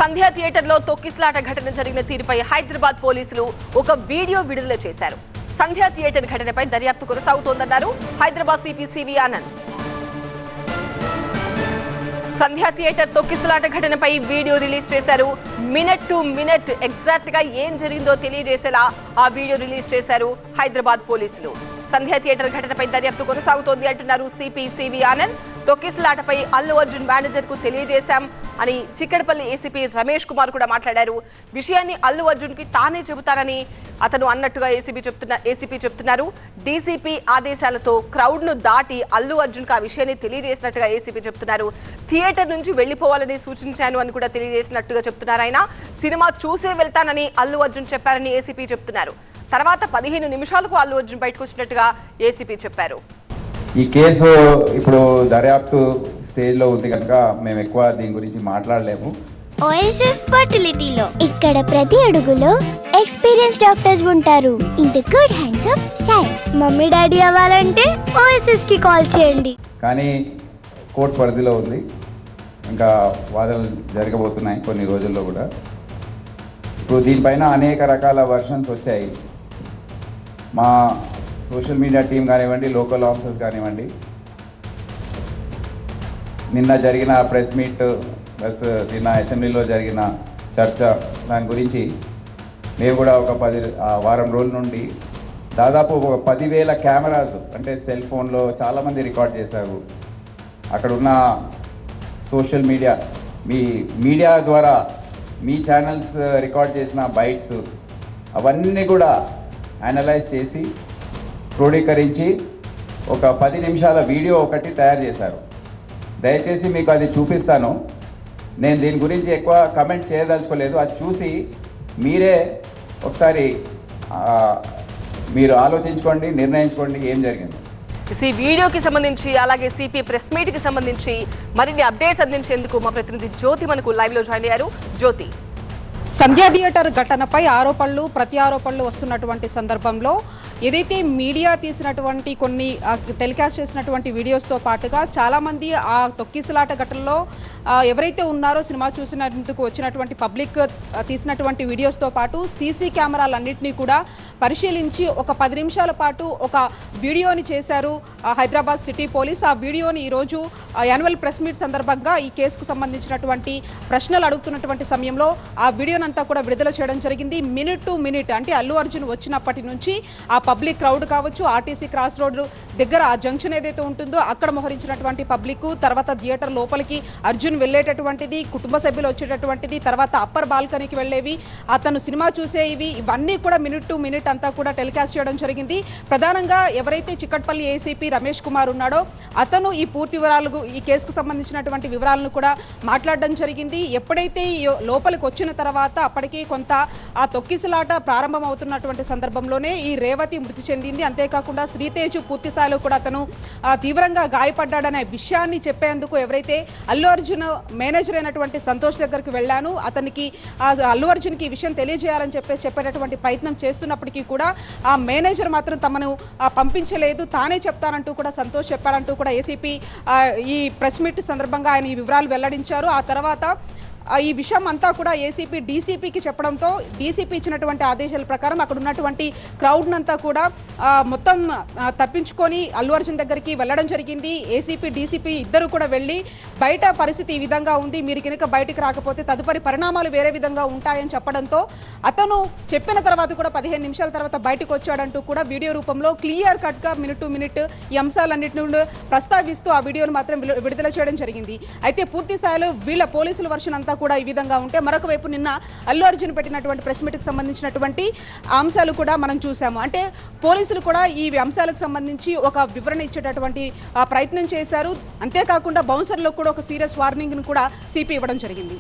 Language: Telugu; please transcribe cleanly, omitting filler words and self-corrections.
సంధ్యా థియేటర్లో తొక్కిస్లాట ఘటన జరిగిన తీరుపై హైదరాబాద్ పోలీసులు ఒక వీడియో విడుదల చేశారు. సంధ్యా థియేటర్ ఘటనపై దర్యాప్తు కొనసాగుతోందన్నారు హైదరాబాద్ సిపి సివి ఆనంద్. సంధ్యా థియేటర్ తొక్కిసలాట ఘటనపై వీడియో రిలీజ్ చేశారు. మినిట్ టు మినిట్ ఎగ్జాక్ట్ గా ఏం జరిగిందో తెలియజేసేలా ఆ వీడియో రిలీజ్ చేశారు హైదరాబాద్ పోలీసులు. సంధ్యా థియేటర్ ఘటనపై దర్యాప్తు కొనసాగుతోంది అంటున్నారు సిపి సివి ఆనంద్. తొక్కిసలాటపై అల్లు అర్జున్ మేనేజర్ కు తెలియజేశాం అని చిక్కడపల్లి ఏసీపీ రమేష్ కుమార్ కూడా మాట్లాడారు. విషయాన్ని అల్లు అర్జున్ కి తానే చెబుతానని అతను అన్నట్టుగా ఏసీపీ చెప్తున్నారు. డీసీపీ ఆదేశాలతో క్రౌడ్ ను దాటి అల్లు అర్జున్ కు ఆ విషయాన్ని తెలియజేసినట్టుగా ఏసీపీ చెప్తున్నారు. థియేటర్ నుంచి వెళ్లిపోవాలని సూచించాను అని కూడా తెలియజేసినట్టుగా చెప్తున్నారు. ఆయన సినిమా చూసే వెళ్తానని అల్లు అర్జున్ చెప్పారని ఏసీపీ చెప్తున్నారు. తర్వాత 15 నిమిషాలకు అల్లు అర్జున్ బయటకు వచ్చినట్టుగా ఏసీపీ చెప్పారు. ఈ కేసు ఇప్పుడు దర్యాప్తు స్టేజ్లో ఉంది కనుక మేము ఎక్కువ దీని గురించి మాట్లాడలేము. ఓఎస్ఎస్ ఫర్టిలిటీలో ఇక్కడ ప్రతి అడుగులో ఎక్స్పీరియన్స్ డాక్టర్స్ ఉంటారు. In the good hands of science. Mummy daddy అవ్వాలంటే ఓఎస్ఎస్ కి కాల్ చేయండి. కానీ కోర్టు పరిధిలో ఉంది, ఇంకా వాదనలు జరగబోతున్నాయి కొన్ని రోజుల్లో కూడా. ఇప్పుడు దీనిపైన అనేక రకాల వర్షన్స్ వచ్చాయి. మా సోషల్ మీడియా టీం కానివ్వండి, లోకల్ ఆఫీసర్స్ కానివ్వండి, నిన్న జరిగిన ప్రెస్ మీట్ ప్లస్ నిన్న అసెంబ్లీలో జరిగిన చర్చ దాని గురించి మేము కూడా ఒక వారం రోజుల నుండి దాదాపు ఒక 10,000 కెమెరాస్ అంటే సెల్ ఫోన్లో చాలామంది రికార్డ్ చేశారు. అక్కడ ఉన్న సోషల్ మీడియా మీడియా ద్వారా మీ ఛానల్స్ రికార్డ్ చేసిన బైట్స్ అవన్నీ కూడా అనలైజ్ చేసి క్రోడీకరించి ఒక 10 నిమిషాల వీడియో ఒకటి తయారు చేశారు. దయచేసి మీకు అది చూపిస్తాను. నేను దీని గురించి ఎక్కువ కమెంట్ చేయదలుచుకోలేదు. అది చూసి మీరే ఒకసారి మీరు ఆలోచించుకోండి, నిర్ణయించుకోండి ఏం జరిగింది. ఈ వీడియోకి సంబంధించి అలాగే సిపి ప్రెస్ మీట్ కి సంబంధించి మరిన్ని అప్డేట్స్ అందించేందుకు మా ప్రతినిధి జ్యోతి మనకు లైవ్ లో జాయిన్ అయ్యారు. జ్యోతి, సంధ్యా థియేటర్ ఘటనపై ఆరోపణలు ప్రత్యారోపణలు వస్తున్నటువంటి సందర్భంలో ఏదైతే మీడియా తీసినటువంటి కొన్ని టెలికాస్ట్ చేసినటువంటి వీడియోస్తో పాటుగా చాలామంది ఆ తొక్కిసలాట ఘటనలో ఎవరైతే ఉన్నారో సినిమా చూసినందుకు వచ్చినటువంటి పబ్లిక్ తీసినటువంటి వీడియోస్తో పాటు సీసీ కెమెరాలన్నింటినీ కూడా పరిశీలించి ఒక 10 నిమిషాల పాటు ఒక వీడియోని చేశారు హైదరాబాద్ సిటీ పోలీస్. ఆ వీడియోని ఈరోజు యాన్యువల్ ప్రెస్ మీట్ సందర్భంగా ఈ కేసుకు సంబంధించినటువంటి ప్రశ్నలు అడుగుతున్నటువంటి సమయంలో ఆ వీడియోనంతా కూడా విడుదల చేయడం జరిగింది. మినిట్ టు మినిట్ అంటే అల్లు అర్జున్ వచ్చినప్పటి నుంచి ఆ పబ్లిక్ క్రౌడ్ కావచ్చు, ఆర్టీసీ క్రాస్ రోడ్ దగ్గర ఆ జంక్షన్ ఏదైతే ఉంటుందో అక్కడ మోహరించినటువంటి పబ్లిక్, తర్వాత థియేటర్ లోపలికి అర్జున్ వెళ్ళేటటువంటిది, కుటుంబ సభ్యులు వచ్చేటటువంటిది, తర్వాత అప్పర్ బాల్కనీకి వెళ్ళేవి, అతను సినిమా చూసేవి, ఇవన్నీ కూడా మినిట్ టు మినిట్ అంతా కూడా టెలికాస్ట్ చేయడం జరిగింది. ప్రధానంగా ఎవరైతే చిక్కడపల్లి ఏసీపీ రమేష్ కుమార్ ఉన్నాడో అతను ఈ పూర్తి వివరాలు, ఈ కేసుకు సంబంధించినటువంటి వివరాలను కూడా మాట్లాడడం జరిగింది. ఎప్పుడైతే లోపలికి వచ్చిన తర్వాత అప్పటికి కొంత ఆ తొక్కిసలాట ప్రారంభం అవుతున్నటువంటి సందర్భంలోనే ఈ రేవతి మృతి చెందింది. అంతేకాకుండా శ్రీతేజు పూర్తి స్థాయిలో కూడా అతను తీవ్రంగా గాయపడ్డాడనే విషయాన్ని చెప్పేందుకు ఎవరైతే అల్లు అర్జున్ మేనేజర్ అయినటువంటి సంతోష్ దగ్గరికి వెళ్ళాను, అతనికి అల్లు అర్జున్కి ఈ విషయం తెలియజేయాలని చెప్పేటటువంటి ప్రయత్నం చేస్తున్నప్పటికీ కూడా ఆ మేనేజర్ మాత్రం తమను పంపించలేదు, తానే చెప్తానంటూ కూడా సంతోష్ చెప్పాడంటూ కూడా ఏసీపీ ఈ ప్రెస్ మీట్ సందర్భంగా ఆయన ఈ వివరాలు వెల్లడించారు. ఆ తర్వాత ఈ విషయం అంతా కూడా ఏసీపీ డీసీపీకి చెప్పడంతో డీసీపీ ఇచ్చినటువంటి ఆదేశాల ప్రకారం అక్కడ ఉన్నటువంటి క్రౌడ్నంతా కూడా మొత్తం తప్పించుకొని అల్లు అర్జున్ దగ్గరికి వెళ్ళడం జరిగింది. ఏసీపీ డీసీపీ ఇద్దరు కూడా వెళ్ళి బయట పరిస్థితి ఈ విధంగా ఉంది, మీరు కనుక బయటికి రాకపోతే తదుపరి పరిణామాలు వేరే విధంగా ఉంటాయని చెప్పడంతో అతను చెప్పిన తర్వాత కూడా 15 నిమిషాల తర్వాత బయటకు వచ్చాడంటూ కూడా వీడియో రూపంలో క్లియర్ కట్గా మినిట్ టు మినిట్ ఈ అంశాలన్నింటినీ ప్రస్తావిస్తూ ఆ వీడియోను మాత్రం విడుదల చేయడం జరిగింది. అయితే పూర్తి స్థాయిలో వీళ్ళ పోలీసుల వర్షన్ అంతా కూడా ఈ విధంగా ఉంటే, మరొక వైపు నిన్న అల్లు అర్జున్ పెట్టినటువంటి ప్రెస్ మీట్కి సంబంధించినటువంటి అంశాలు కూడా మనం చూసాము. అంటే పోలీసులు కూడా ఈ అంశాలకు సంబంధించి ఒక వివరణ ఇచ్చేటటువంటి ప్రయత్నం చేశారు. అంతేకాకుండా బౌన్సర్లకు కూడా ఒక సీరియస్ వార్నింగ్ను కూడా సిపి ఇవ్వడం జరిగింది.